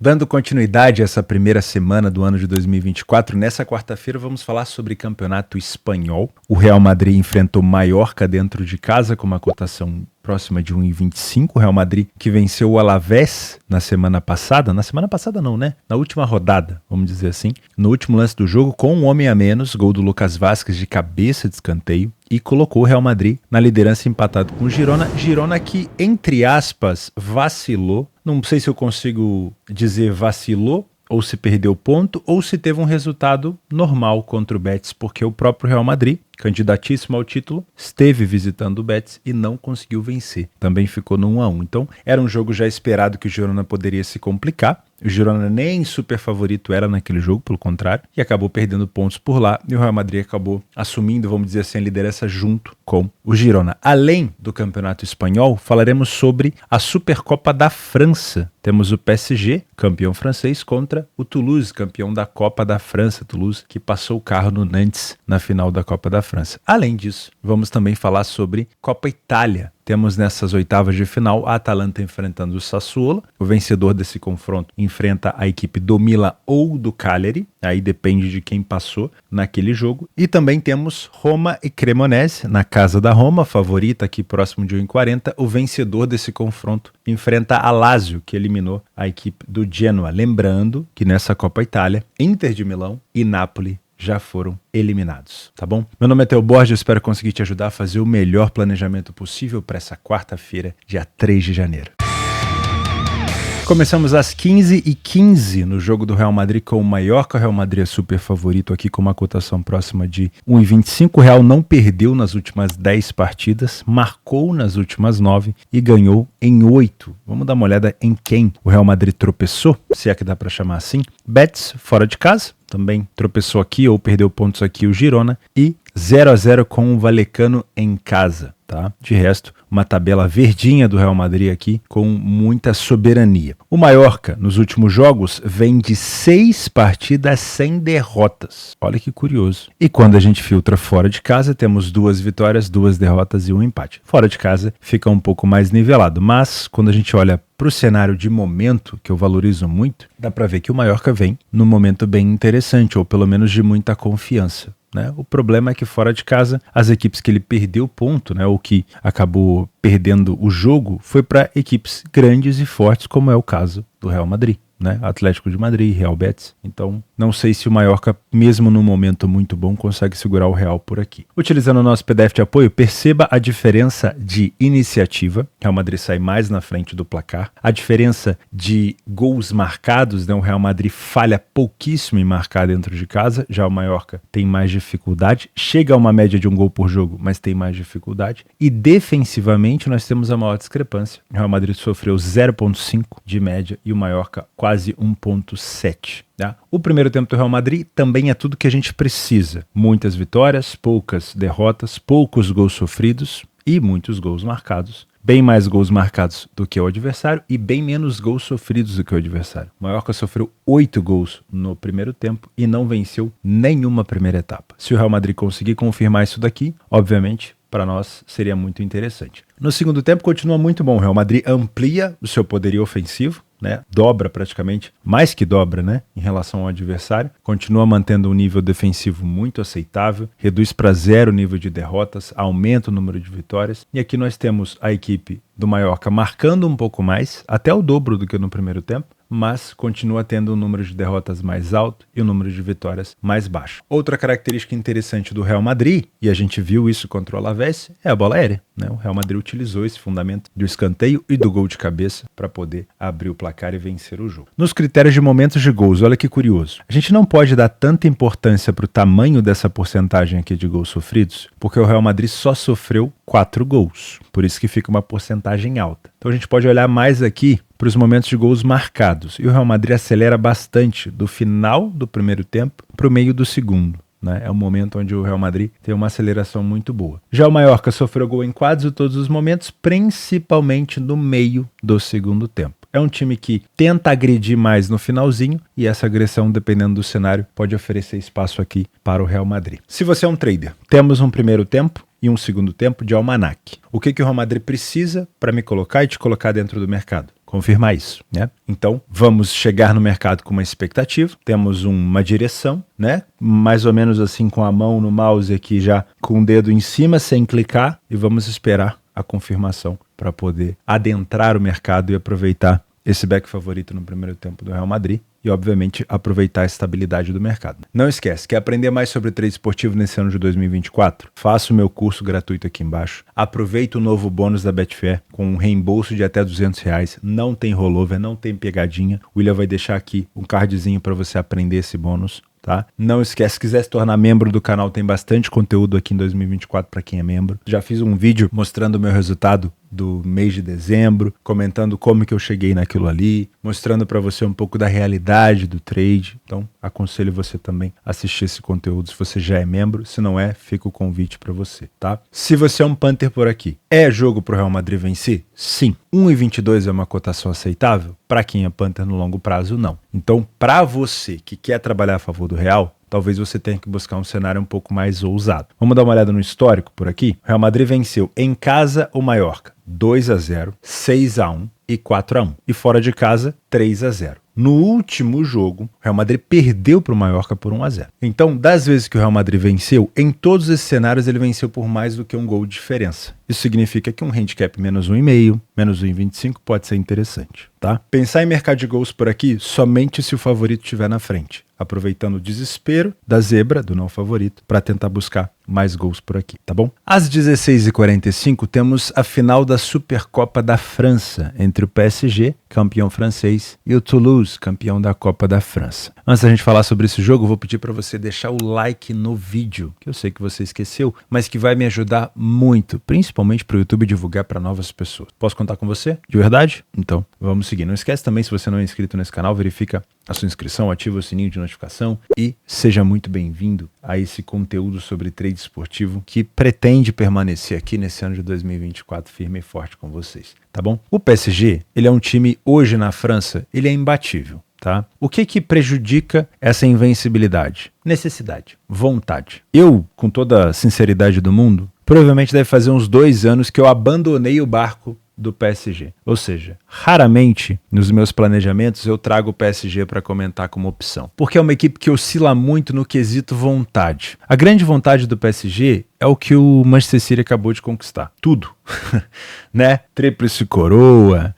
Dando continuidade a essa primeira semana do ano de 2024, nessa quarta-feira vamos falar sobre campeonato espanhol. O Real Madrid enfrentou Mallorca dentro de casa com uma cotação próxima de 1,25. O Real Madrid que venceu o Alavés na semana passada não, né? Na última rodada, vamos dizer assim. No último lance do jogo, com um homem a menos, gol do Lucas Vázquez de cabeça de escanteio. E colocou o Real Madrid na liderança empatado com o Girona. Girona que, entre aspas, vacilou. Não sei se eu consigo dizer vacilou, ou se perdeu ponto, ou se teve um resultado normal contra o Betis, porque o próprio Real Madrid, candidatíssimo ao título, esteve visitando o Betis e não conseguiu vencer. Também ficou no 1-1. Então, era um jogo já esperado que o Girona poderia se complicar. O Girona nem super favorito era naquele jogo, pelo contrário, e acabou perdendo pontos por lá, e o Real Madrid acabou assumindo, vamos dizer assim, a liderança junto com o Girona. Além do campeonato espanhol, falaremos sobre a Supercopa da França. Temos o PSG, campeão francês, contra o Toulouse, campeão da Copa da França. Toulouse que passou o carro no Nantes na final da Copa da França. Além disso, vamos também falar sobre Copa Itália. Temos nessas oitavas de final a Atalanta enfrentando o Sassuolo. O vencedor desse confronto enfrenta a equipe do Milan ou do Cagliari. Aí depende de quem passou naquele jogo. E também temos Roma e Cremonese na casa da Roma, favorita aqui próximo de 1,40. O vencedor desse confronto enfrenta a Lazio, que eliminou a equipe do Genoa. Lembrando que nessa Copa Itália, Inter de Milão e Napoli já foram eliminados, tá bom? Meu nome é Theo Borges, espero conseguir te ajudar a fazer o melhor planejamento possível para essa quarta-feira, dia 3 de janeiro. Começamos às 15h15 no jogo do Real Madrid com o Mallorca. O Real Madrid é super favorito aqui com uma cotação próxima de 1,25. O Real não perdeu nas últimas 10 partidas, marcou nas últimas 9 e ganhou em 8. Vamos dar uma olhada em quem o Real Madrid tropeçou, se é que dá para chamar assim. Betis, fora de casa, também tropeçou aqui ou perdeu pontos aqui o Girona. E 0-0 com o Vallecano em casa. Tá? De resto, uma tabela verdinha do Real Madrid aqui com muita soberania. O Mallorca, nos últimos jogos, vem de 6 partidas sem derrotas. Olha que curioso. E quando a gente filtra fora de casa, temos 2 vitórias, 2 derrotas e 1 empate. Fora de casa fica um pouco mais nivelado, mas quando a gente olha para o cenário de momento, que eu valorizo muito, dá para ver que o Mallorca vem num momento bem interessante, ou pelo menos de muita confiança. Né? O problema é que fora de casa, as equipes que ele perdeu ponto, né, ou que acabou perdendo o jogo, foi para equipes grandes e fortes, como é o caso do Real Madrid. Né? Atlético de Madrid, Real Betis. Então, não sei se o Mallorca, mesmo num momento muito bom, consegue segurar o Real por aqui. Utilizando o nosso PDF de apoio, perceba a diferença de iniciativa. Real Madrid sai mais na frente do placar. A diferença de gols marcados, né? O Real Madrid falha pouquíssimo em marcar dentro de casa. Já o Mallorca tem mais dificuldade. Chega a uma média de 1 gol por jogo, mas tem mais dificuldade. E defensivamente, nós temos a maior discrepância. O Real Madrid sofreu 0,5 de média e o Mallorca quase 1,7. Tá? O primeiro tempo do Real Madrid também é tudo que a gente precisa. Muitas vitórias, poucas derrotas, poucos gols sofridos e muitos gols marcados. Bem mais gols marcados do que o adversário e bem menos gols sofridos do que o adversário. O Mallorca sofreu 8 gols no primeiro tempo e não venceu nenhuma primeira etapa. Se o Real Madrid conseguir confirmar isso daqui, obviamente, para nós seria muito interessante. No segundo tempo continua muito bom. O Real Madrid amplia o seu poderio ofensivo, né? Dobra praticamente, mais que dobra, né? Em relação ao adversário. Continua mantendo um nível defensivo muito aceitável, reduz para 0 o nível de derrotas, aumenta o número de vitórias. E aqui nós temos a equipe do Mallorca marcando um pouco mais, até o dobro do que no primeiro tempo, mas continua tendo um número de derrotas mais alto e um número de vitórias mais baixo. Outra característica interessante do Real Madrid, e a gente viu isso contra o Alavés, é a bola aérea. Né? O Real Madrid utilizou esse fundamento do escanteio e do gol de cabeça para poder abrir o placar e vencer o jogo. Nos critérios de momentos de gols, olha que curioso. A gente não pode dar tanta importância para o tamanho dessa porcentagem aqui de gols sofridos, porque o Real Madrid só sofreu 4 gols. Por isso que fica uma porcentagem alta. Então a gente pode olhar mais aqui para os momentos de gols marcados. E o Real Madrid acelera bastante do final do primeiro tempo para o meio do segundo. Né? É um momento onde o Real Madrid tem uma aceleração muito boa. Já o Mallorca sofreu gol em quase todos os momentos, principalmente no meio do segundo tempo. É um time que tenta agredir mais no finalzinho e essa agressão, dependendo do cenário, pode oferecer espaço aqui para o Real Madrid. Se você é um trader, temos um primeiro tempo e um segundo tempo de almanaque. O que o Real Madrid precisa para me colocar e te colocar dentro do mercado? confirmar isso, né? Então, vamos chegar no mercado com uma expectativa, temos uma direção, né? Mais ou menos assim com a mão no mouse aqui já com o dedo em cima sem clicar e vamos esperar a confirmação para poder adentrar o mercado e aproveitar esse back favorito no primeiro tempo do Real Madrid e, obviamente, aproveitar a estabilidade do mercado. Não esquece, quer aprender mais sobre trade esportivo nesse ano de 2024? Faça o meu curso gratuito aqui embaixo. Aproveita o novo bônus da Betfair com um reembolso de até R$200. Não tem rollover, não tem pegadinha. O William vai deixar aqui um cardzinho para você aprender esse bônus. Tá? Não esquece, se quiser se tornar membro do canal, tem bastante conteúdo aqui em 2024 para quem é membro. Já fiz um vídeo mostrando o meu resultado do mês de dezembro, comentando como que eu cheguei naquilo ali, mostrando para você um pouco da realidade do trade. Então, aconselho você também a assistir esse conteúdo se você já é membro. Se não é, fica o convite para você, tá? Se você é um punter por aqui, é jogo pro Real Madrid vencer? Sim. 1,22 é uma cotação aceitável? Para quem é punter no longo prazo, não. Então, para você que quer trabalhar a favor do Real, talvez você tenha que buscar um cenário um pouco mais ousado. Vamos dar uma olhada no histórico por aqui? O Real Madrid venceu em casa o Mallorca 2-0, 6-1 e 4-1. E fora de casa, 3-0. No último jogo, o Real Madrid perdeu para o Mallorca por 1-0. Então, das vezes que o Real Madrid venceu, em todos esses cenários ele venceu por mais do que um gol de diferença. Isso significa que um handicap menos 1,5, menos 1,25 pode ser interessante, tá? Pensar em mercado de gols por aqui somente se o favorito estiver na frente, aproveitando o desespero da zebra, do não favorito, para tentar buscar mais gols por aqui, tá bom? Às 16h45 temos a final da Supercopa da França, entre o PSG, campeão francês, e o Toulouse, campeão da Copa da França. Antes da gente falar sobre esse jogo, eu vou pedir para você deixar o like no vídeo, que eu sei que você esqueceu, mas que vai me ajudar muito, principalmente para o YouTube divulgar para novas pessoas. Posso contar com você? De verdade? Então, vamos seguir. Não esquece também, se você não é inscrito nesse canal, verifica a sua inscrição, ativa o sininho de notificação e seja muito bem-vindo a esse conteúdo sobre trade esportivo que pretende permanecer aqui nesse ano de 2024 firme e forte com vocês, tá bom? O PSG, ele é um time hoje na França, ele é imbatível, tá? O que prejudica essa invencibilidade? Necessidade, vontade. Eu, com toda a sinceridade do mundo, provavelmente deve fazer uns 2 anos que eu abandonei o barco do PSG. Ou seja, raramente nos meus planejamentos eu trago o PSG para comentar como opção. Porque é uma equipe que oscila muito no quesito vontade. A grande vontade do PSG é o que o Manchester City acabou de conquistar. Tudo. Né? Tríplice coroa,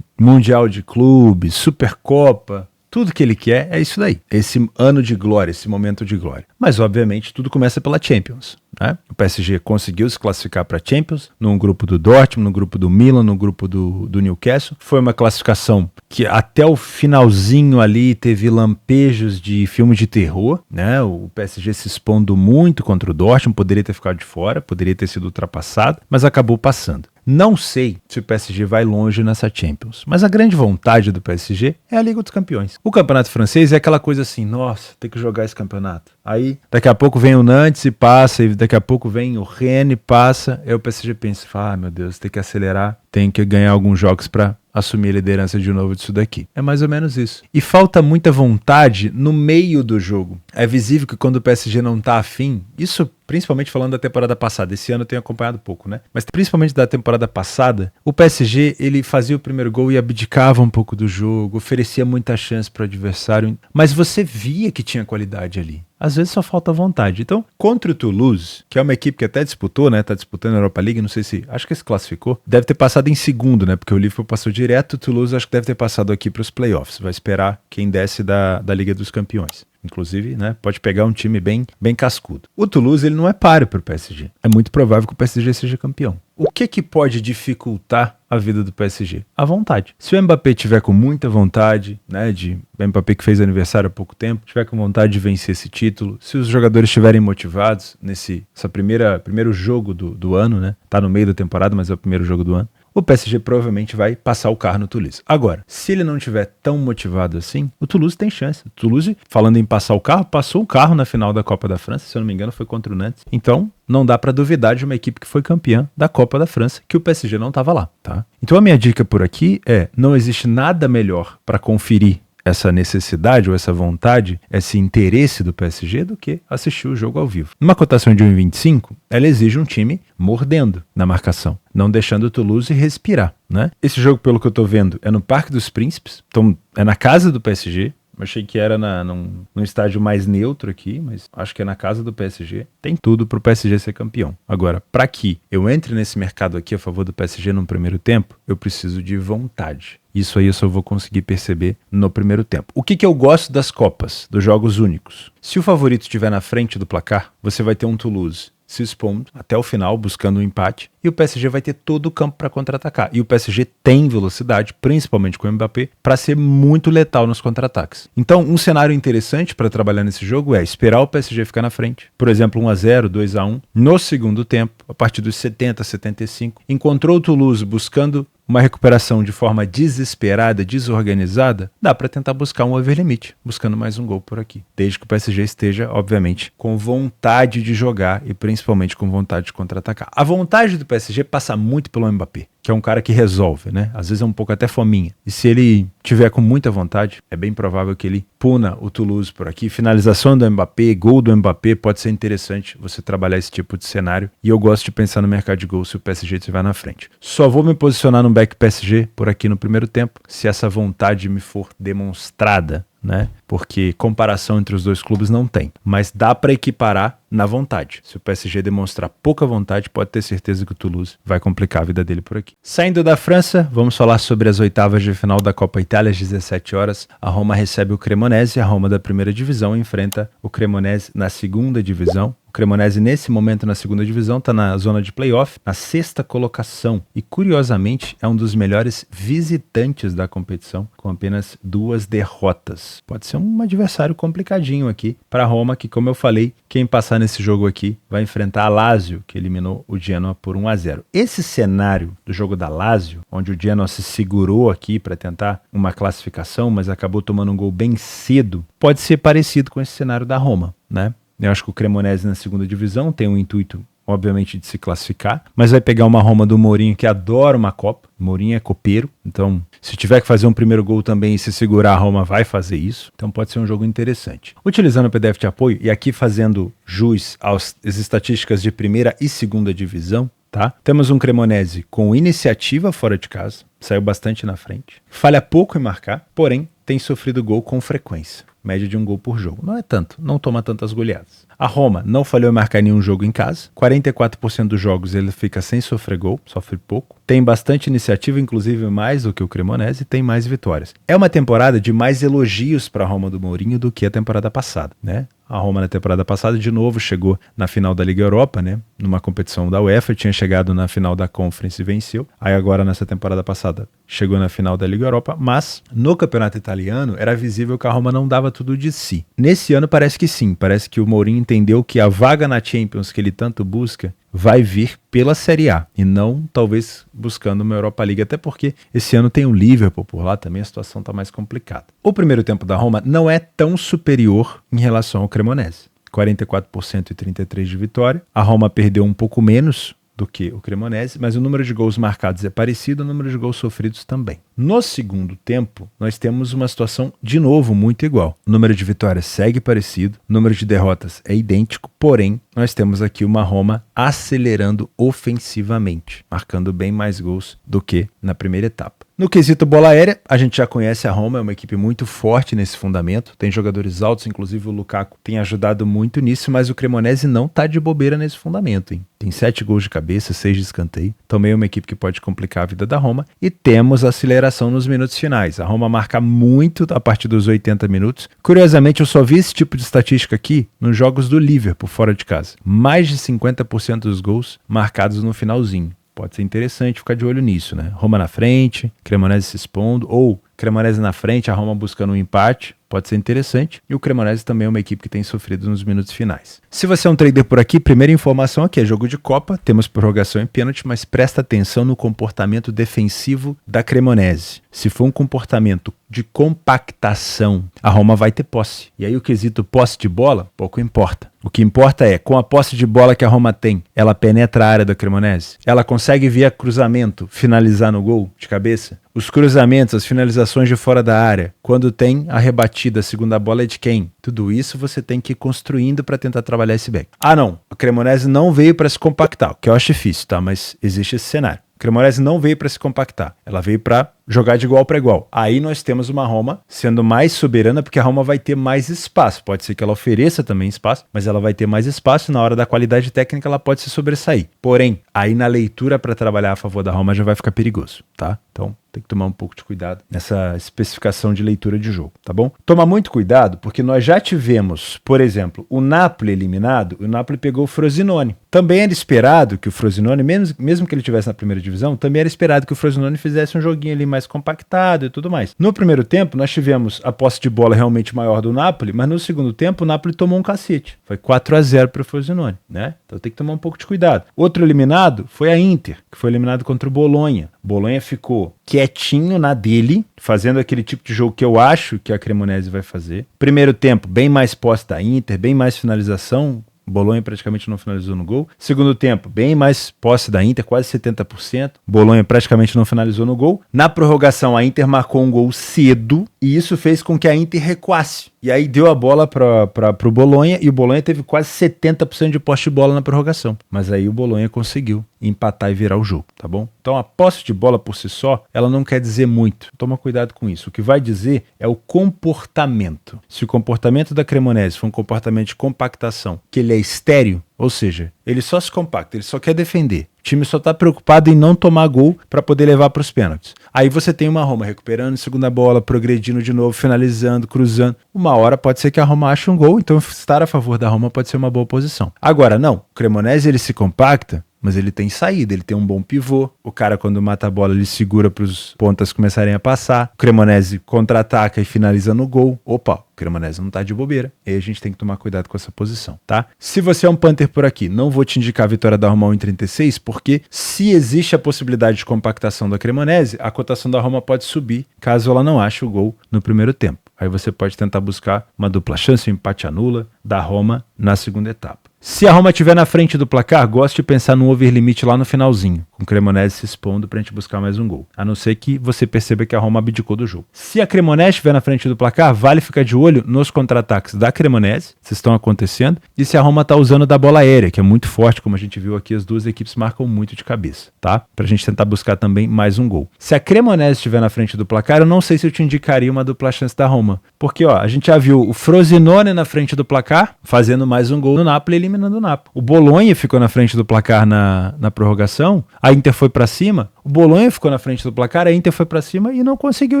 Mundial de Clubes, Supercopa. Tudo que ele quer é isso daí, esse ano de glória, esse momento de glória. Mas, obviamente, tudo começa pela Champions, né? O PSG conseguiu se classificar para a Champions, num grupo do Dortmund, no grupo do Milan, no grupo do Newcastle. Foi uma classificação que até o finalzinho ali teve lampejos de filme de terror, né? O PSG se expondo muito contra o Dortmund, poderia ter ficado de fora, poderia ter sido ultrapassado, mas acabou passando. Não sei se o PSG vai longe nessa Champions, mas a grande vontade do PSG é a Liga dos Campeões. O campeonato francês é aquela coisa assim, nossa, tem que jogar esse campeonato. Aí, daqui a pouco vem o Nantes e passa, e daqui a pouco vem o Rennes e passa, aí o PSG pensa, meu Deus, tem que acelerar, tem que ganhar alguns jogos para assumir a liderança de novo disso daqui. É mais ou menos isso. E falta muita vontade no meio do jogo. É visível que quando o PSG não tá afim, isso principalmente falando da temporada passada, esse ano eu tenho acompanhado pouco, né? Mas principalmente da temporada passada, o PSG, ele fazia o primeiro gol e abdicava um pouco do jogo, oferecia muita chance para o adversário, mas você via que tinha qualidade ali. Às vezes só falta vontade. Então, contra o Toulouse, que é uma equipe que até disputou, né? Tá disputando a Europa League, não sei se... Acho que se classificou. Deve ter passado em segundo, né? Porque o Liverpool passou direto, o Toulouse acho que deve ter passado aqui para os playoffs. Vai esperar quem desce da Liga dos Campeões. Inclusive, né, pode pegar um time bem cascudo. O Toulouse, ele não é páreo para o PSG. É muito provável que o PSG seja campeão. O que pode dificultar a vida do PSG? A vontade. Se o Mbappé tiver com muita vontade, né, o Mbappé que fez aniversário há pouco tempo, tiver com vontade de vencer esse título, se os jogadores estiverem motivados nesse primeiro jogo do ano, né, tá no meio da temporada, mas é o primeiro jogo do ano, o PSG provavelmente vai passar o carro no Toulouse. Agora, se ele não estiver tão motivado assim, o Toulouse tem chance. O Toulouse, falando em passar o carro, passou o carro na final da Copa da França, se eu não me engano foi contra o Nantes. Então, não dá para duvidar de uma equipe que foi campeã da Copa da França, que o PSG não estava lá, tá? Então a minha dica por aqui é, não existe nada melhor para conferir essa necessidade ou essa vontade, esse interesse do PSG do que assistir o jogo ao vivo. Numa cotação de 1,25, ela exige um time mordendo na marcação, não deixando o Toulouse respirar, né? Esse jogo, pelo que eu tô vendo, é no Parque dos Príncipes, então é na casa do PSG. Eu achei que era num estádio mais neutro aqui, mas acho que é na casa do PSG. Tem tudo pro PSG ser campeão. Agora, para que eu entre nesse mercado aqui a favor do PSG no primeiro tempo, eu preciso de vontade. Isso aí eu só vou conseguir perceber no primeiro tempo. O que eu gosto das Copas, dos jogos únicos? Se o favorito estiver na frente do placar, você vai ter um Toulouse se expondo até o final, buscando um empate, e o PSG vai ter todo o campo para contra-atacar. E o PSG tem velocidade, principalmente com o Mbappé, para ser muito letal nos contra-ataques. Então, um cenário interessante para trabalhar nesse jogo é esperar o PSG ficar na frente. Por exemplo, 1-0, 2-1. No segundo tempo, a partir dos 70, 75, encontrou o Toulouse buscando uma recuperação de forma desesperada, desorganizada, dá para tentar buscar um over limit, buscando mais um gol por aqui. Desde que o PSG esteja, obviamente, com vontade de jogar e principalmente com vontade de contra-atacar. A vontade do PSG passa muito pelo Mbappé, que é um cara que resolve, né? Às vezes é um pouco até fominha. E se ele tiver com muita vontade, é bem provável que ele puna o Toulouse por aqui. Finalização do Mbappé, gol do Mbappé, pode ser interessante você trabalhar esse tipo de cenário. E eu gosto de pensar no mercado de gol se o PSG estiver na frente. Só vou me posicionar no back PSG por aqui no primeiro tempo, se essa vontade me for demonstrada, né? Porque comparação entre os dois clubes não tem, mas dá para equiparar na vontade. Se o PSG demonstrar pouca vontade, pode ter certeza que o Toulouse vai complicar a vida dele por aqui. Saindo da França, vamos falar sobre as oitavas de final da Copa Itália às 17 horas. A Roma recebe o Cremonese, a Roma da primeira divisão enfrenta o Cremonese na segunda divisão. O Cremonese, nesse momento, na segunda divisão, está na zona de playoff, na sexta colocação. E, curiosamente, é um dos melhores visitantes da competição, com apenas 2 derrotas. Pode ser um adversário complicadinho aqui para a Roma, que, como eu falei, quem passar nesse jogo aqui vai enfrentar a Lazio, que eliminou o Genoa por 1-0. Esse cenário do jogo da Lazio, onde o Genoa se segurou aqui para tentar uma classificação, mas acabou tomando um gol bem cedo, pode ser parecido com esse cenário da Roma, né? Eu acho que o Cremonese na segunda divisão tem um intuito, obviamente, de se classificar, mas vai pegar uma Roma do Mourinho que adora uma Copa. O Mourinho é copeiro, então se tiver que fazer um primeiro gol também e se segurar, a Roma vai fazer isso. Então pode ser um jogo interessante. Utilizando o PDF de apoio e aqui fazendo jus às estatísticas de primeira e segunda divisão, tá? Temos um Cremonese com iniciativa fora de casa, saiu bastante na frente, falha pouco em marcar, porém tem sofrido gol com frequência. Média de um gol por jogo. Não é tanto, não toma tantas goleadas. A Roma não falhou em marcar nenhum jogo em casa. 44% dos jogos ele fica sem sofrer gol, sofre pouco. Tem bastante iniciativa, inclusive mais do que o Cremonese, e tem mais vitórias. É uma temporada de mais elogios para a Roma do Mourinho do que a temporada passada, né? A Roma na temporada passada de novo chegou na final da Liga Europa, né? Numa competição da UEFA, tinha chegado na final da Conference e venceu. Aí agora nessa temporada passada chegou na final da Liga Europa, mas no campeonato italiano era visível que a Roma não dava tudo de si. Nesse ano parece que sim, parece que o Mourinho entendeu que a vaga na Champions que ele tanto busca vai vir pela Série A e não talvez buscando uma Europa League, até porque esse ano tem o Liverpool por lá também, a situação está mais complicada. O primeiro tempo da Roma não é tão superior em relação ao Cremonese, 44% e 33% de vitória. A Roma perdeu um pouco menos do que o Cremonese, mas o número de gols marcados é parecido, o número de gols sofridos também. No segundo tempo, nós temos uma situação de novo muito igual. O número de vitórias segue parecido, o número de derrotas é idêntico, porém, nós temos aqui uma Roma acelerando ofensivamente, marcando bem mais gols do que na primeira etapa. No quesito bola aérea, a gente já conhece a Roma, é uma equipe muito forte nesse fundamento, tem jogadores altos, inclusive o Lukaku tem ajudado muito nisso, mas o Cremonese não tá de bobeira nesse fundamento, hein? Tem 7 gols de cabeça, 6 de escanteio, também é uma equipe que pode complicar a vida da Roma, e temos a aceleração nos minutos finais. A Roma marca muito a partir dos 80 minutos. Curiosamente, eu só vi esse tipo de estatística aqui nos jogos do Liverpool fora de casa. Mais de 50% dos gols marcados no finalzinho. Pode ser interessante ficar de olho nisso, né? Roma na frente, Cremonese se expondo, ou Cremonese na frente, a Roma buscando um empate, pode ser interessante. E o Cremonese também é uma equipe que tem sofrido nos minutos finais. Se você é um trader por aqui, primeira informação aqui é jogo de Copa, temos prorrogação em pênalti, mas presta atenção no comportamento defensivo da Cremonese. Se for um comportamento de compactação, a Roma vai ter posse. E aí o quesito posse de bola, pouco importa. O que importa é, com a posse de bola que a Roma tem, ela penetra a área da Cremonese? Ela consegue via cruzamento finalizar no gol de cabeça? Os cruzamentos, as finalizações de fora da área, quando tem a rebatida, a segunda bola é de quem? Tudo isso você tem que ir construindo para tentar trabalhar esse back. Ah não, a Cremonese não veio para se compactar, o que eu acho difícil, tá? Mas existe esse cenário. A Cremonese não veio para se compactar, ela veio para jogar de igual para igual. Aí nós temos uma Roma sendo mais soberana, porque a Roma vai ter mais espaço. Pode ser que ela ofereça também espaço, mas ela vai ter mais espaço e na hora da qualidade técnica ela pode se sobressair. Porém, aí na leitura para trabalhar a favor da Roma já vai ficar perigoso, tá? Então tem que tomar um pouco de cuidado nessa especificação de leitura de jogo, tá bom? Toma muito cuidado, porque nós já tivemos, por exemplo, o Napoli eliminado, o Napoli pegou o Frosinone. Também era esperado que o Frosinone, mesmo que ele estivesse na primeira divisão, também era esperado que o Frosinone fizesse um joguinho ali mais compactado e tudo mais. No primeiro tempo, nós tivemos a posse de bola realmente maior do Napoli, mas no segundo tempo o Napoli tomou um cacete. Foi 4-0 para o Frosinone, né? Então tem que tomar um pouco de cuidado. Outro eliminado foi a Inter, que foi eliminado contra o Bolonha. Bolonha ficou quietinho na dele, fazendo aquele tipo de jogo que eu acho que a Cremonese vai fazer. Primeiro tempo, bem mais posse da Inter, bem mais finalização. Bolonha praticamente não finalizou no gol. Segundo tempo, bem mais posse da Inter, quase 70%. Bolonha praticamente não finalizou no gol. Na prorrogação, a Inter marcou um gol cedo e isso fez com que a Inter recuasse. E aí deu a bola para o Bolonha e o Bolonha teve quase 70% de posse de bola na prorrogação. Mas aí o Bolonha conseguiu empatar e virar o jogo, tá bom? Então a posse de bola por si só, ela não quer dizer muito. Toma cuidado com isso. O que vai dizer é o comportamento. Se o comportamento da Cremonese for um comportamento de compactação, que ele é estéril, ou seja, ele só se compacta, ele só quer defender. O time só está preocupado em não tomar gol para poder levar para os pênaltis. Aí você tem uma Roma recuperando segunda bola, progredindo de novo, finalizando, cruzando. Uma hora pode ser que a Roma ache um gol, então estar a favor da Roma pode ser uma boa posição. Agora, não. O Cremonese ele se compacta, mas ele tem saída, ele tem um bom pivô. O cara, quando mata a bola, ele segura para os pontas começarem a passar. O Cremonese contra-ataca e finaliza no gol. Opa, o Cremonese não tá de bobeira. E aí a gente tem que tomar cuidado com essa posição, tá? Se você é um Panther por aqui, não vou te indicar a vitória da Roma 1,36, porque se existe a possibilidade de compactação da Cremonese, a cotação da Roma pode subir, caso ela não ache o gol no primeiro tempo. Aí você pode tentar buscar uma dupla chance, um empate anula da Roma na segunda etapa. Se a Roma estiver na frente do placar, gosto de pensar no over limite lá no finalzinho, com o Cremonese se expondo pra gente buscar mais um gol. A não ser que você perceba que a Roma abdicou do jogo. Se a Cremonese estiver na frente do placar, vale ficar de olho nos contra-ataques da Cremonese, se estão acontecendo, e se a Roma tá usando da bola aérea, que é muito forte, como a gente viu aqui, as duas equipes marcam muito de cabeça, tá? Pra gente tentar buscar também mais um gol. Se a Cremonese estiver na frente do placar, eu não sei se eu te indicaria uma dupla chance da Roma, porque ó, a gente já viu o Frosinone na frente do placar, fazendo mais um gol no Napoli, eliminando o Napoli. O Bolonha ficou na frente do placar na prorrogação, a Inter foi pra cima, o Bolonha ficou na frente do placar, a Inter foi pra cima e não conseguiu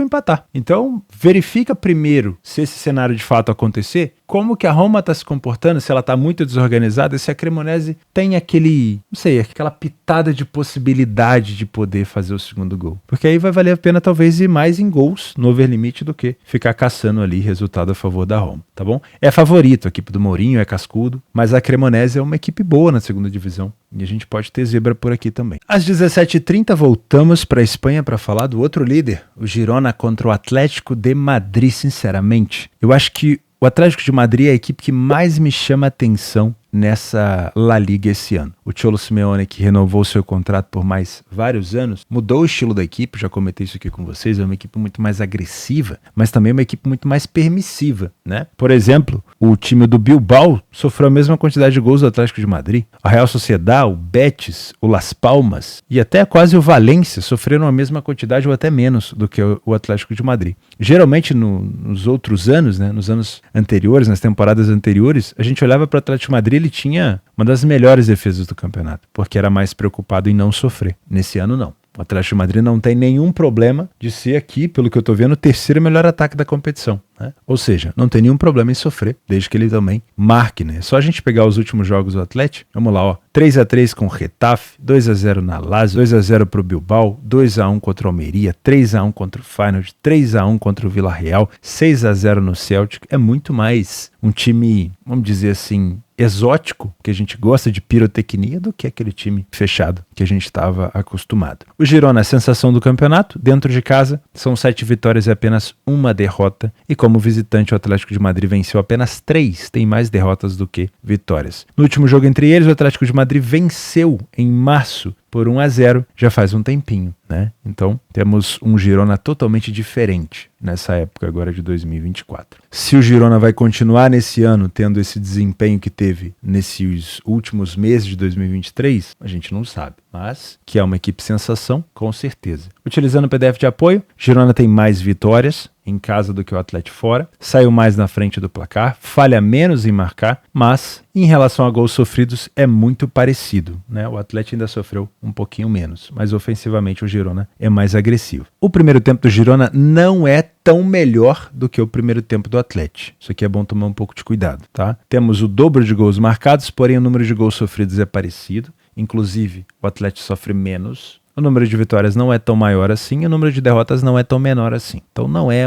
empatar. Então, verifica primeiro se esse cenário de fato acontecer, como que a Roma está se comportando, se ela está muito desorganizada, se a Cremonese tem aquela pitada de possibilidade de poder fazer o segundo gol. Porque aí vai valer a pena talvez ir mais em gols no over limite do que ficar caçando ali resultado a favor da Roma, tá bom? É favorito, a equipe do Mourinho é cascudo, mas a Cremonese é uma equipe boa na segunda divisão e a gente pode ter zebra por aqui também. Às 17h30 voltamos para a Espanha para falar do outro líder, o Girona contra o Atlético de Madrid. Sinceramente, eu acho que o Atlético de Madrid é a equipe que mais me chama a atenção nessa La Liga esse ano. O Cholo Simeone, que renovou seu contrato por mais vários anos, mudou o estilo da equipe, já comentei isso aqui com vocês, é uma equipe muito mais agressiva, mas também uma equipe muito mais permissiva, né? Por exemplo, o time do Bilbao sofreu a mesma quantidade de gols do Atlético de Madrid. A Real Sociedad, o Betis, o Las Palmas e até quase o Valência sofreram a mesma quantidade ou até menos do que o Atlético de Madrid. Geralmente nos outros anos, né, nos anos anteriores, nas temporadas anteriores, a gente olhava para o Atlético de Madrid, ele tinha uma das melhores defesas do campeonato, porque era mais preocupado em não sofrer. Nesse ano, não. O Atlético de Madrid não tem nenhum problema de ser aqui, pelo que eu tô vendo, o terceiro melhor ataque da competição, né? Ou seja, não tem nenhum problema em sofrer, desde que ele também marque, né? É só a gente pegar os últimos jogos do Atlético. Vamos lá, ó. 3-3 com o Getafe, 2-0 na Lazio, 2-0 pro Bilbao, 2-1 contra o Almeria, 3-1 contra o Feyenoord, 3-1 contra o Villarreal, 6-0 no Celtic. É muito mais um time, vamos dizer assim, exótico, que a gente gosta de pirotecnia, do que aquele time fechado que a gente estava acostumado. O Girona, a sensação do campeonato, dentro de casa, são 7 vitórias e apenas uma derrota, e como visitante o Atlético de Madrid venceu apenas 3, tem mais derrotas do que vitórias. No último jogo entre eles, o Atlético de Madrid venceu em março por 1-0, já faz um tempinho, né? Então, temos um Girona totalmente diferente nessa época agora de 2024. Se o Girona vai continuar nesse ano tendo esse desempenho que teve nesses últimos meses de 2023, a gente não sabe, mas que é uma equipe sensação, com certeza. Utilizando o PDF de apoio, Girona tem mais vitórias em casa do que o Atlético fora, saiu mais na frente do placar, falha menos em marcar, mas em relação a gols sofridos é muito parecido, né? O Atlético ainda sofreu um pouquinho menos, mas ofensivamente o Girona é mais agressivo. O primeiro tempo do Girona não é tão melhor do que o primeiro tempo do Atlético. Isso aqui é bom tomar um pouco de cuidado, tá? Temos o dobro de gols marcados, porém o número de gols sofridos é parecido, inclusive o Atlético sofre menos. O número de vitórias não é tão maior assim, e o número de derrotas não é tão menor assim. Então não é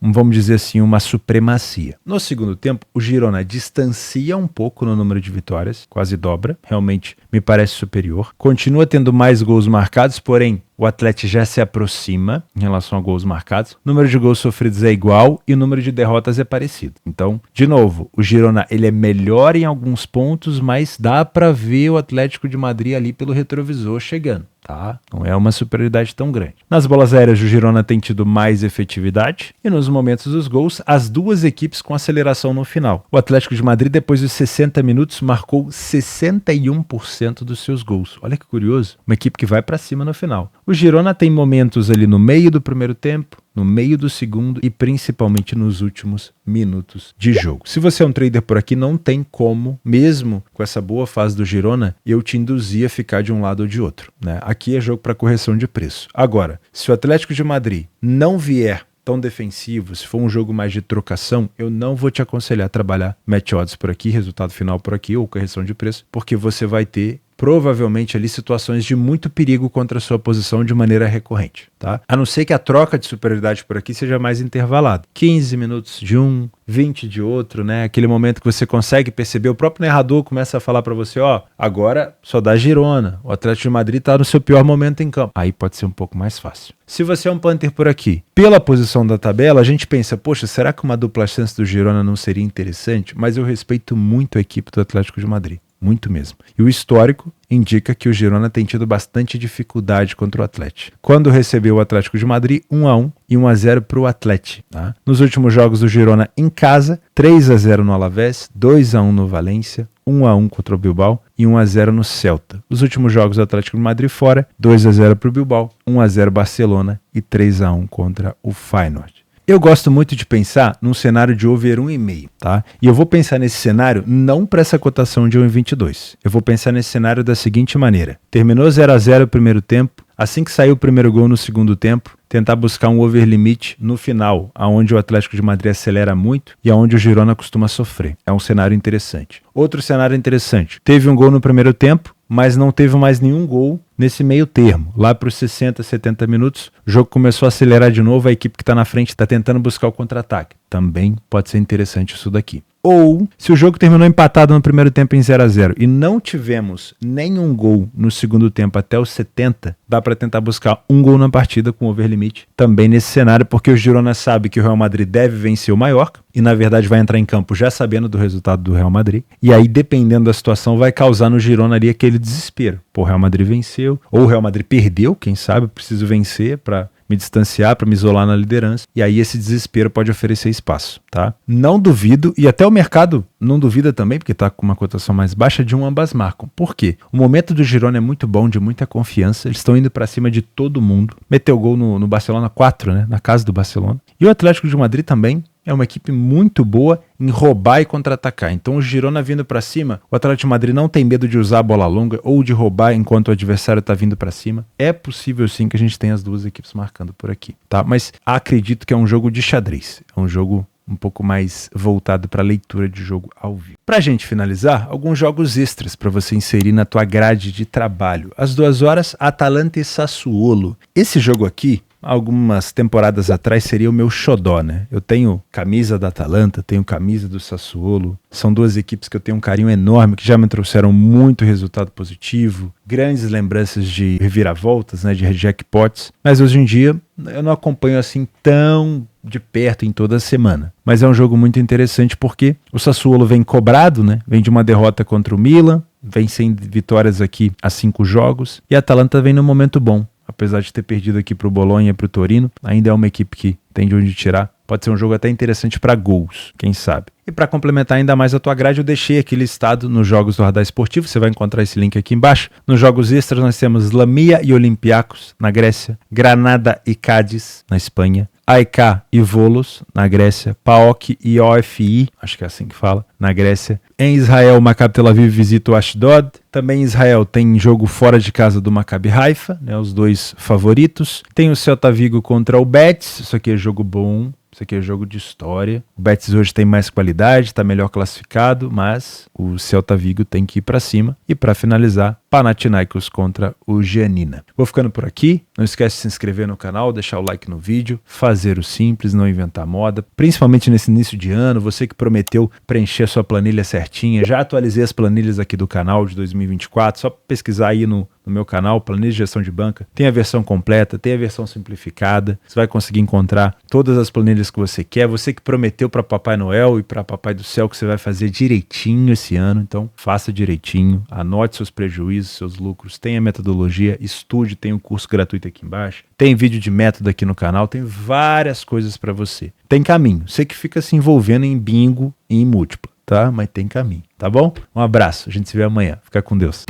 vamos dizer assim, uma supremacia. No segundo tempo, o Girona distancia um pouco no número de vitórias, quase dobra, realmente me parece superior. Continua tendo mais gols marcados, porém o Atlético já se aproxima em relação a gols marcados. O número de gols sofridos é igual e o número de derrotas é parecido. Então, de novo, o Girona ele é melhor em alguns pontos, mas dá para ver o Atlético de Madrid ali pelo retrovisor chegando. Tá? Não é uma superioridade tão grande. Nas bolas aéreas, o Girona tem tido mais efetividade e nos momentos dos gols, as duas equipes com aceleração no final. O Atlético de Madrid, depois dos 60 minutos, marcou 61% dos seus gols. Olha que curioso, uma equipe que vai para cima no final. O Girona tem momentos ali no meio do primeiro tempo, no meio do segundo e principalmente nos últimos minutos de jogo. Se você é um trader por aqui, não tem como, mesmo com essa boa fase do Girona, eu te induzir a ficar de um lado ou de outro, né? Aqui é jogo para correção de preço. Agora, se o Atlético de Madrid não vier tão defensivo, se for um jogo mais de trocação, eu não vou te aconselhar a trabalhar match odds por aqui, resultado final por aqui ou correção de preço, porque você vai ter provavelmente ali situações de muito perigo contra a sua posição de maneira recorrente, tá? A não ser que a troca de superioridade por aqui seja mais intervalada. 15 minutos de um, 20 de outro, né? Aquele momento que você consegue perceber, o próprio narrador começa a falar para você, ó, agora só dá Girona, o Atlético de Madrid tá no seu pior momento em campo. Aí pode ser um pouco mais fácil. Se você é um punter por aqui, pela posição da tabela, a gente pensa, poxa, será que uma dupla chance do Girona não seria interessante? Mas eu respeito muito a equipe do Atlético de Madrid. Muito mesmo. E o histórico indica que o Girona tem tido bastante dificuldade contra o Atlético. Quando recebeu o Atlético de Madrid, 1-1 e 1-0 para o Atlético. Tá? Nos últimos jogos do Girona em casa, 3-0 no Alavés, 2-1 no Valência, 1-1 contra o Bilbao e 1-0 no Celta. Os últimos jogos do Atlético de Madrid fora, 2-0 para o Bilbao, 1-0 Barcelona e 3-1 contra o Feyenoord. Eu gosto muito de pensar num cenário de over 1,5, tá? E eu vou pensar nesse cenário não para essa cotação de 1,22. Eu vou pensar nesse cenário da seguinte maneira. Terminou 0-0 o primeiro tempo, assim que saiu o primeiro gol no segundo tempo, tentar buscar um over limite no final, aonde o Atlético de Madrid acelera muito e aonde o Girona costuma sofrer. É um cenário interessante. Outro cenário interessante. Teve um gol no primeiro tempo, mas não teve mais nenhum gol nesse meio termo. Lá para os 60, 70 minutos, o jogo começou a acelerar de novo, a equipe que está na frente está tentando buscar o contra-ataque. Também pode ser interessante isso daqui. Ou, se o jogo terminou empatado no primeiro tempo em 0-0 e não tivemos nenhum gol no segundo tempo até os 70, dá para tentar buscar um gol na partida com over limite também nesse cenário, porque o Girona sabe que o Real Madrid deve vencer o Mallorca e na verdade vai entrar em campo já sabendo do resultado do Real Madrid, e aí dependendo da situação vai causar no Girona ali aquele desespero. Pô, o Real Madrid venceu, ou o Real Madrid perdeu, quem sabe, preciso vencer para me distanciar, para me isolar na liderança, e aí esse desespero pode oferecer espaço, tá? Não duvido, e até o mercado não duvida também, porque tá com uma cotação mais baixa, de ambas marcam. Por quê? O momento do Girona é muito bom, de muita confiança, eles estão indo para cima de todo mundo. Meteu gol no Barcelona 4, né? Na casa do Barcelona. E o Atlético de Madrid também é uma equipe muito boa em roubar e contra-atacar. Então o Girona vindo para cima, o Atlético de Madrid não tem medo de usar a bola longa ou de roubar enquanto o adversário está vindo para cima. É possível sim que a gente tenha as duas equipes marcando por aqui, tá? Mas acredito que é um jogo de xadrez, é um jogo um pouco mais voltado para leitura de jogo ao vivo. Pra gente finalizar, alguns jogos extras para você inserir na tua grade de trabalho. Às 2 horas, Atalanta e Sassuolo. Esse jogo aqui, algumas temporadas atrás, seria o meu xodó, né? Eu tenho camisa da Atalanta, tenho camisa do Sassuolo. São duas equipes que eu tenho um carinho enorme, que já me trouxeram muito resultado positivo, grandes lembranças de reviravoltas, né, de jackpots. Mas hoje em dia eu não acompanho assim tão de perto em toda a semana. Mas é um jogo muito interessante porque o Sassuolo vem cobrado, né? Vem de uma derrota contra o Milan, vem sem vitórias aqui há 5 jogos, e a Atalanta vem num momento bom. Apesar de ter perdido aqui para o Bolonha e para o Torino, ainda é uma equipe que tem de onde tirar. Pode ser um jogo até interessante para gols, quem sabe. E para complementar ainda mais a tua grade, eu deixei aqui listado nos jogos do Radar Esportivo, você vai encontrar esse link aqui embaixo. Nos jogos extras nós temos Lamia e Olympiacos na Grécia, Granada e Cádiz na Espanha, AEK e Volos na Grécia, PAOK e OFI, acho que é assim que fala, na Grécia. Em Israel, o Maccabi Tel Aviv visita o Ashdod. Também em Israel tem jogo fora de casa do Maccabi Haifa, né, os dois favoritos. Tem o Celta Vigo contra o Betis, isso aqui é jogo bom. Isso aqui é jogo de história. O Betis hoje tem mais qualidade, está melhor classificado, mas o Celta Vigo tem que ir para cima. E para finalizar, Panathinaikos contra o Giannina. Vou ficando por aqui. Não esquece de se inscrever no canal, deixar o like no vídeo, fazer o simples, não inventar moda. Principalmente nesse início de ano, você que prometeu preencher a sua planilha certinha. Já atualizei as planilhas aqui do canal de 2024, só pesquisar aí no meu canal, Planilha de Gestão de Banca. Tem a versão completa, tem a versão simplificada. Você vai conseguir encontrar todas as planilhas que você quer. Você que prometeu para Papai Noel e para Papai do Céu que você vai fazer direitinho esse ano. Então, faça direitinho, anote seus prejuízos, seus lucros, tem a metodologia, estude, tem um curso gratuito aqui embaixo. Tem vídeo de método aqui no canal, tem várias coisas para você. Tem caminho. Você que fica se envolvendo em bingo e em múltipla, tá? Mas tem caminho, tá bom? Um abraço, a gente se vê amanhã. Fica com Deus.